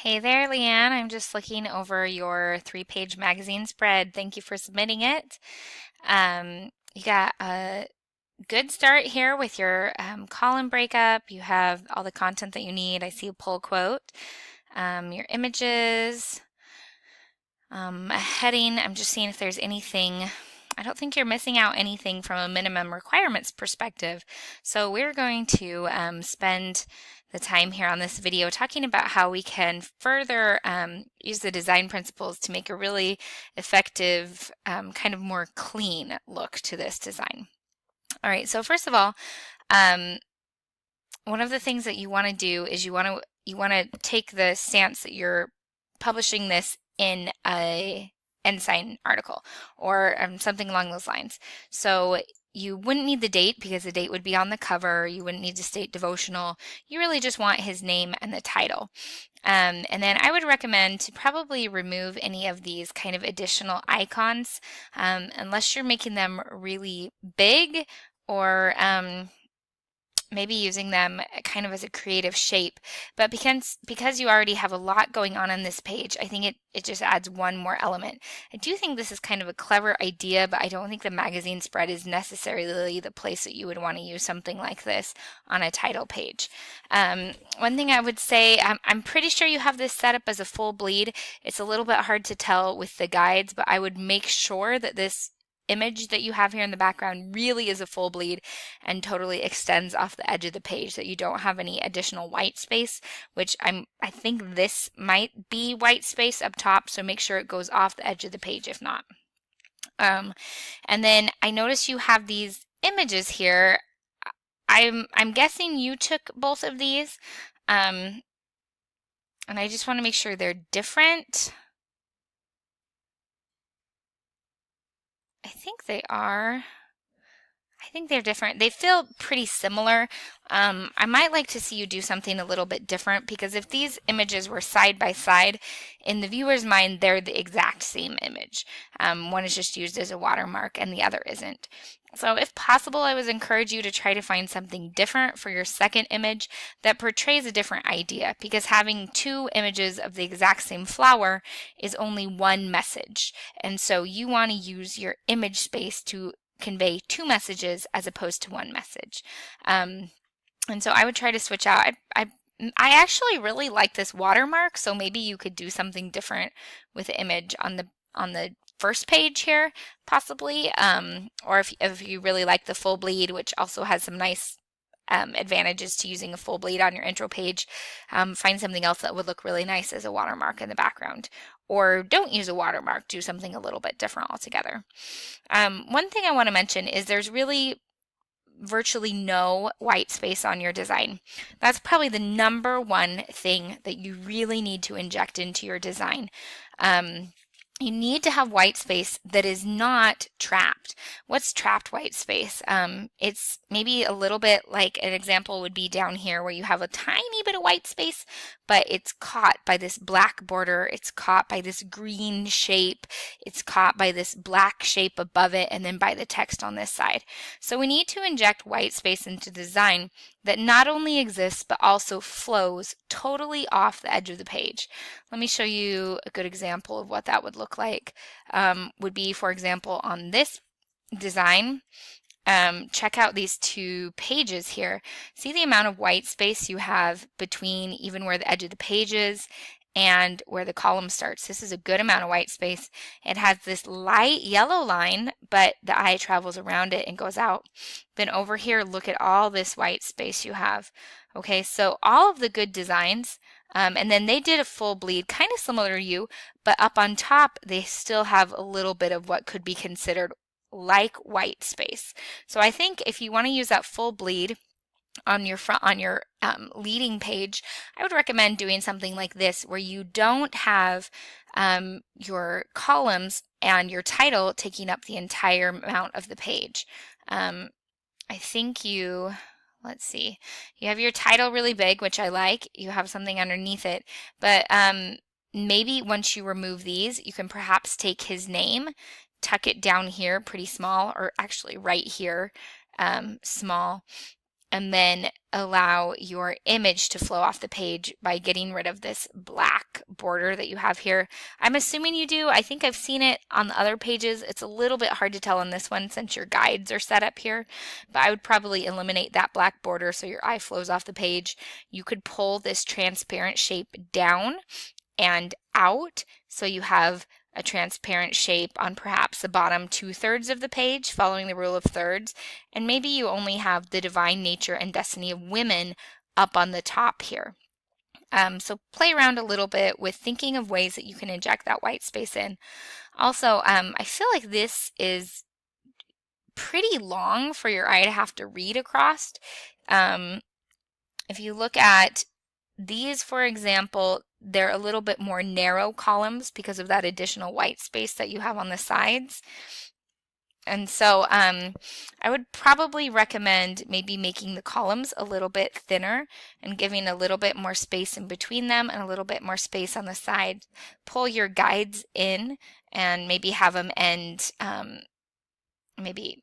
Hey there, Leanne. I'm just looking over your three-page magazine spread. Thank you for submitting it. You got a good start here with your column breakup. You have all the content that you need. I see a pull quote, your images, a heading. I'm just seeing if there's anything. I don't think you're missing out anything from a minimum requirements perspective. So we're going to spend the time here on this video talking about how we can further use the design principles to make a really effective, kind of more clean look to this design. All right, so first of all, um, one of the things that you want to do is you want to take the stance that you're publishing this in a Ensign article or something along those lines. So you wouldn't need the date because the date would be on the cover. You wouldn't need to state devotional. You really just want his name and the title. And then I would recommend to probably remove any of these kind of additional icons unless you're making them really big or maybe using them kind of as a creative shape. But because you already have a lot going on this page, I think it just adds one more element. I do think this is kind of a clever idea, but I don't think the magazine spread is necessarily the place that you would want to use something like this on a title page. One thing I would say, I'm pretty sure you have this set up as a full bleed. It's a little bit hard to tell with the guides, but I would make sure that this image that you have here in the background really is a full bleed and totally extends off the edge of the page, that you don't have any additional white space, which I think this might be white space up top, so make sure it goes off the edge of the page if not. And then I notice you have these images here. I'm guessing you took both of these, and I just want to make sure they're different. I think they are. I think they're different. They feel pretty similar. I might like to see you do something a little bit different, because if these images were side by side, in the viewer's mind, they're the exact same image. One is just used as a watermark and the other isn't. So if possible, I would encourage you to try to find something different for your second image that portrays a different idea, because having two images of the exact same flower is only one message. And so you want to use your image space to convey two messages as opposed to one message. And so I would try to switch out. I actually really like this watermark, so maybe you could do something different with the image on the first page here, possibly. Or if you really like the full bleed, which also has some nice advantages to using a full bleed on your intro page, find something else that would look really nice as a watermark in the background. Or don't use a watermark, do something a little bit different altogether. One thing I want to mention is there's really virtually no white space on your design. That's probably the number one thing that you really need to inject into your design. You need to have white space that is not trapped. What's trapped white space? It's maybe a little bit like an example would be down here where you have a tiny bit of white space, but it's caught by this black border, it's caught by this green shape, it's caught by this black shape above it, and then by the text on this side. So we need to inject white space into design that not only exists but also flows totally off the edge of the page. Let me show you a good example of what that would look like. Would be, for example, on this design, check out these two pages here. See the amount of white space you have between even where the edge of the page is and where the column starts. This is a good amount of white space. It has this light yellow line, but the eye travels around it and goes out. Then over here, look at all this white space you have. Okay, so all of the good designs, and then they did a full bleed, kind of similar to you, but up on top, they still have a little bit of what could be considered like white space. So I think if you want to use that full bleed on your leading page, I would recommend doing something like this, where you don't have your columns and your title taking up the entire amount of the page. I think let's see, you have your title really big, which I like. You have something underneath it, but maybe once you remove these, you can perhaps take his name, tuck it down here pretty small, or actually right here, small, and then allow your image to flow off the page by getting rid of this black border that you have here. I'm assuming you do. I think I've seen it on the other pages. It's a little bit hard to tell on this one since your guides are set up here, but I would probably eliminate that black border so your eye flows off the page. You could pull this transparent shape down and out so you have a transparent shape on perhaps the bottom 2/3 of the page, following the rule of thirds, and maybe you only have the divine nature and destiny of women up on the top here. So play around a little bit with thinking of ways that you can inject that white space in. Also, I feel like this is pretty long for your eye to have to read across. If you look at these, for example, they're a little bit more narrow columns because of that additional white space that you have on the sides. And so I would probably recommend maybe making the columns a little bit thinner and giving a little bit more space in between them and a little bit more space on the side. Pull your guides in and maybe have them end maybe,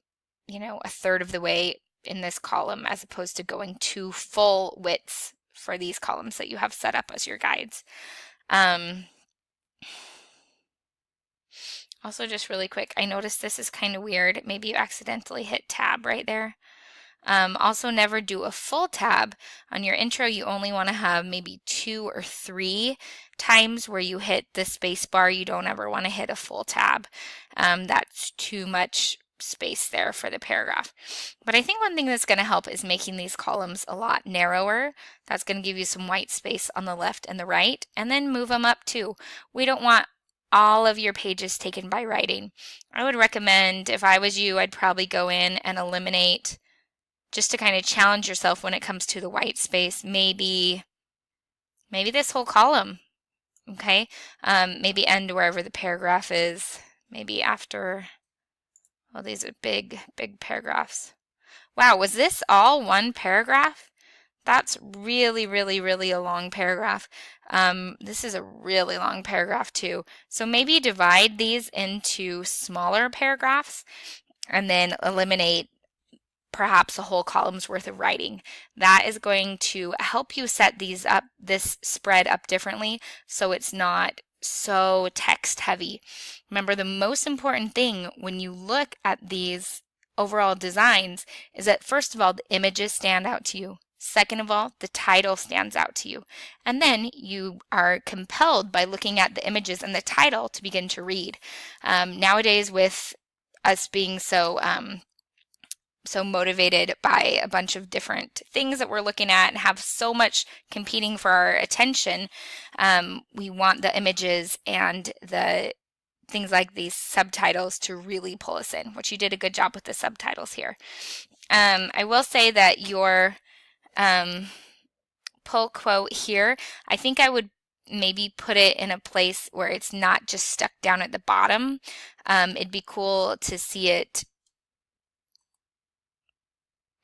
a third of the way in this column as opposed to going to full widths for these columns that you have set up as your guides. Also, just really quick, I noticed this is kind of weird. Maybe you accidentally hit tab right there. Also, never do a full tab. On your intro, you only want to have maybe 2 or 3 times where you hit the space bar. You don't ever want to hit a full tab. That's too much space there for the paragraph. But I think one thing that's going to help is making these columns a lot narrower. That's going to give you some white space on the left and the right, and then move them up too. We don't want all of your pages taken by writing. I would recommend, if I was you, I'd probably go in and eliminate, just to kind of challenge yourself when it comes to the white space, maybe this whole column, okay? Maybe end wherever the paragraph is, maybe after. Well, these are big paragraphs. Wow, was this all one paragraph? That's really, really, really a long paragraph. This is a really long paragraph too. So maybe divide these into smaller paragraphs and then eliminate perhaps a whole column's worth of writing. That is going to help you set these up, this spread up differently so it's not so text heavy. Remember, the most important thing when you look at these overall designs is that, first of all, the images stand out to you. Second of all, the title stands out to you. And then you are compelled by looking at the images and the title to begin to read. Nowadays, with us being so motivated by a bunch of different things that we're looking at and have so much competing for our attention, we want the images and the things like these subtitles to really pull us in, which you did a good job with the subtitles here. I will say that your pull quote here, I think I would maybe put it in a place where it's not just stuck down at the bottom. It'd be cool to see it.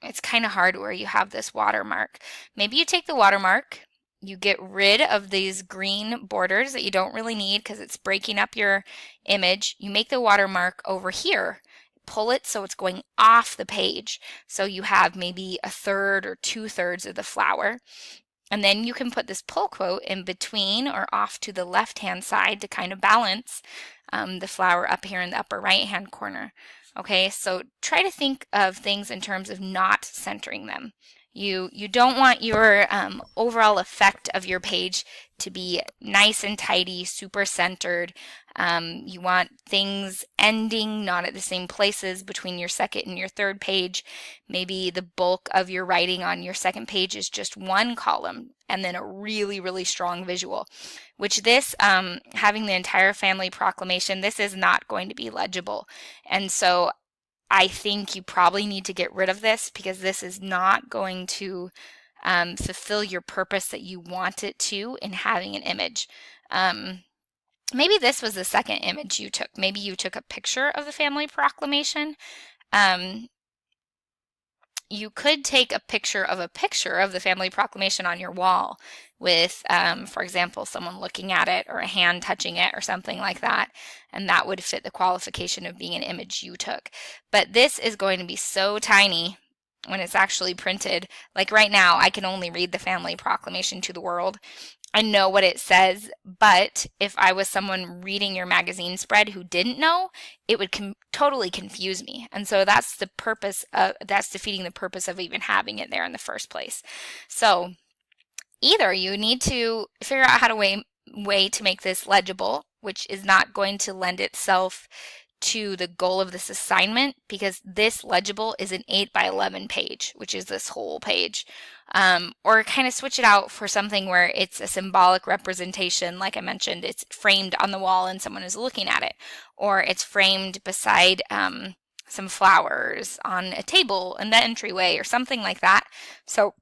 It's kind of hard where you have this watermark. Maybe you take the watermark, you get rid of these green borders that you don't really need because it's breaking up your image. You make the watermark over here, pull it so it's going off the page. So you have maybe 1/3 or 2/3 of the flower. And then you can put this pull quote in between or off to the left-hand side to kind of balance the flower up here in the upper right-hand corner. Okay, so try to think of things in terms of not centering them. You don't want your overall effect of your page to be nice and tidy, super centered. You want things ending not at the same places between your second and your third page. Maybe the bulk of your writing on your second page is just one column and then a really, really strong visual, which this, having the entire family proclamation, this is not going to be legible. And so I think you probably need to get rid of this because this is not going to fulfill your purpose that you want it to in having an image. Maybe this was the second image you took. Maybe you took a picture of the family proclamation. You could take a picture of the family proclamation on your wall with, for example, someone looking at it or a hand touching it or something like that, and that would fit the qualification of being an image you took. But this is going to be so tiny when it's actually printed. Like right now, I can only read the family proclamation to the world. I know what it says, but if I was someone reading your magazine spread who didn't know, it would totally confuse me. And so that's the purpose of, that's defeating the purpose of even having it there in the first place. So either you need to figure out how to way to make this legible, which is not going to lend itself to the goal of this assignment, because this legible is an 8 by 11 page, which is this whole page. Or kind of switch it out for something where it's a symbolic representation. Like I mentioned, it's framed on the wall and someone is looking at it, or it's framed beside some flowers on a table in the entryway or something like that. So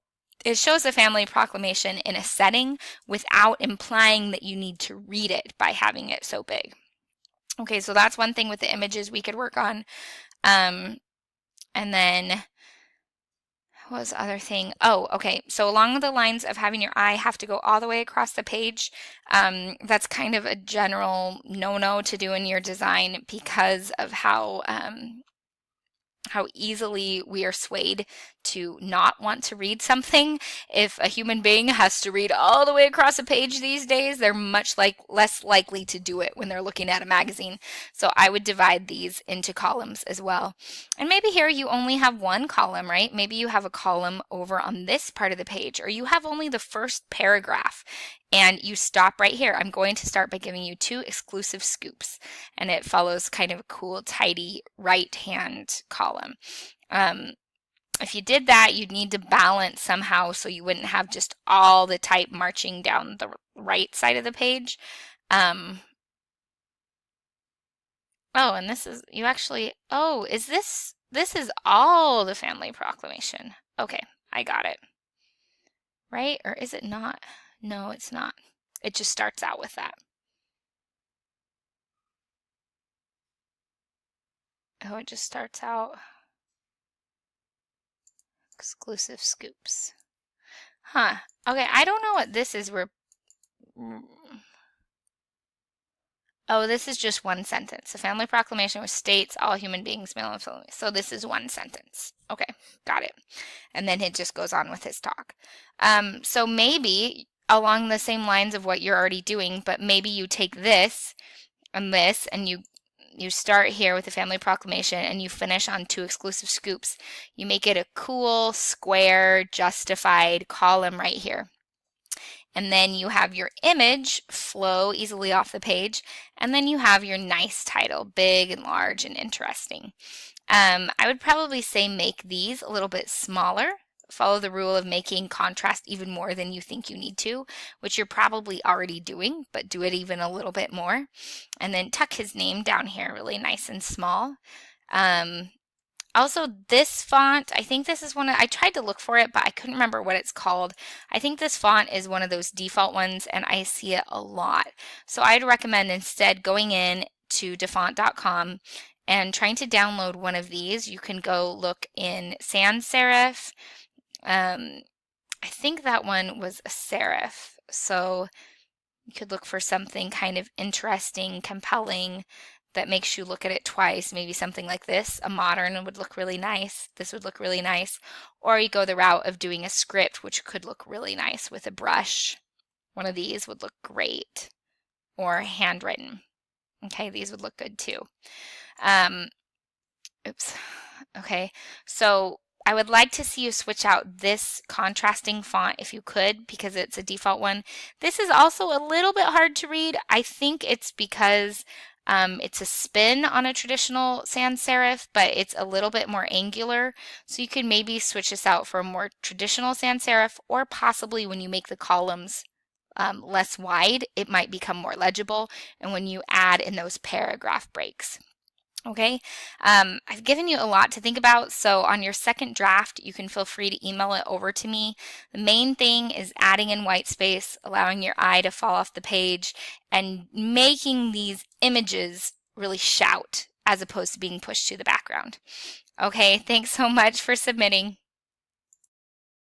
it shows the family proclamation in a setting without implying that you need to read it by having it so big. Okay, so that's one thing with the images we could work on. And then what was the other thing? Oh, okay. So along the lines of having your eye have to go all the way across the page, that's kind of a general no-no to do in your design because of how easily we are swayed to not want to read something. If a human being has to read all the way across a page these days, they're much less likely to do it when they're looking at a magazine. So I would divide these into columns as well. And maybe here you only have one column, right? Maybe you have a column over on this part of the page, or you have only the first paragraph and you stop right here. I'm going to start by giving you 2 exclusive scoops, and it follows kind of a cool, tidy right-hand column. If you did that, you'd need to balance somehow so you wouldn't have just all the type marching down the right side of the page. Oh, and this is, you actually, oh, is this is all the family proclamation. Okay, I got it. Right? Or is it not? No, it's not. It just starts out with that. Oh, it just starts out. Exclusive scoops. Huh. Okay, I don't know what this is. Oh, this is just one sentence. The family proclamation which states all human beings, male and female. So this is one sentence. Okay, got it. And then it just goes on with his talk. So maybe along the same lines of what you're already doing, but maybe you take this, and you start here with the family proclamation and you finish on 2 exclusive scoops. You make it a cool, square, justified column right here. And then you have your image flow easily off the page. And then you have your nice title, big and large and interesting. I would probably say make these a little bit smaller. Follow the rule of making contrast even more than you think you need to, which you're probably already doing, but do it even a little bit more. And then tuck his name down here really nice and small. Also, this font, I think this is I tried to look for it, but I couldn't remember what it's called. I think this font is one of those default ones, and I see it a lot. So I'd recommend instead going in to defont.com and trying to download one of these. You can go look in sans serif. I think that one was a serif. So you could look for something kind of interesting, compelling, that makes you look at it twice. Maybe something like this. A modern would look really nice. This would look really nice. Or you go the route of doing a script, which could look really nice with a brush. One of these would look great. Or handwritten. Okay, these would look good too. Oops. Okay, so I would like to see you switch out this contrasting font if you could, because it's a default one. This is also a little bit hard to read. I think it's because it's a spin on a traditional sans serif, but it's a little bit more angular. So you could maybe switch this out for a more traditional sans serif, or possibly when you make the columns less wide, it might become more legible. And when you add in those paragraph breaks. Okay, I've given you a lot to think about, so on your second draft, you can feel free to email it over to me. The main thing is adding in white space, allowing your eye to fall off the page, and making these images really shout as opposed to being pushed to the background. Okay, thanks so much for submitting.